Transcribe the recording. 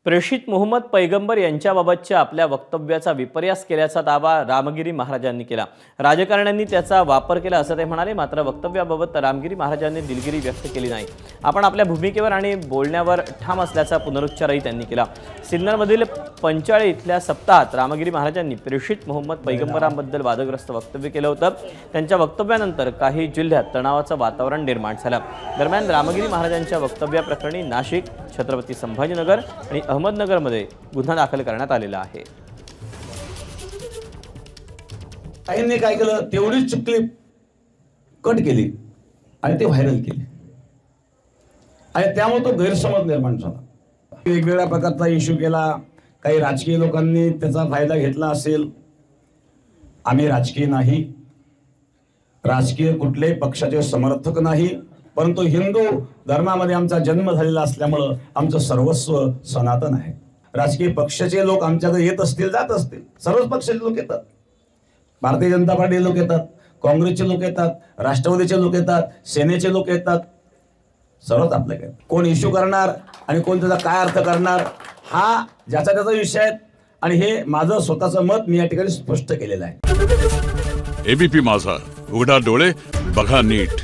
प्रेषित मोहम्मद पैगंबर यांच्याबाबतच्या आपल्या वक्तव्याचा विपर्यास केल्याचा दावा रामगिरी महाराजांनी केला। राजकारण्यांनी त्याचा वापर केला असं ते म्हणाले। मात्र वक्तव्याबाबत रामगिरी महाराजांनी दिलगिरी व्यक्त केली नाही। आपण आपल्या भूमिकेवर आणि बोलण्यावर ठाम असल्याचा पुनरुच्चारही त्यांनी केला। सिन्नरमधील पंचाळे इथल्या सप्ताहात रामगिरी महाराजांनी प्रेषित मोहम्मद पैगंबरांबद्दल वादग्रस्त वक्तव्य केलं होतं। त्यांच्या वक्तव्यानंतर काही जिल्ह्यात तणावाचं वातावरण निर्माण झालं। दरम्यान रामगिरी महाराजांच्या वक्तव्याप्रकरणी नाशिक, छत्रपती संभाजीनगर आणि अहमदनगरमध्ये गुन्हा दाखल करण्यात आलेला आहे। काहींनी काय केलं, तेवढीच क्लिप कट केली आणि ते व्हायरल केली आणि त्यामुळे तो गैरसमज निर्माण झाला। वेगवेगळ्या प्रकारचा इश्यू केला, काही राजकीय लोकांनी त्याचा फायदा घेतला असेल। आम्ही राजकीय नाही, राजकीय कुठल्याही पक्षाचे समर्थक नाही, परंतु हिंदू धर्मामध्ये आमचा जन्म झालेला असल्यामुळे आमचं सर्वस्व सनातन आहे। राजकीय पक्षाचे लोक आमच्याकडे येत असतील, जात असतील, सर्वच पक्षाचे लोक येतात, भारतीय जनता पार्टी लोक येतात, काँग्रेसचे लोक येतात, राष्ट्रवादीचे लोक येतात, सेनेचे लोक येतात, सर्वच आपल्याकडे। कोण इश्यू करणार आणि कोण त्याचा काय अर्थ करणार हा ज्याचा त्याचा विषय आहे आणि हे माझं स्वतःचं मत मी या ठिकाणी स्पष्ट केलेलं आहे। एबीपी माझा, उघडा डोळे बघा नीट।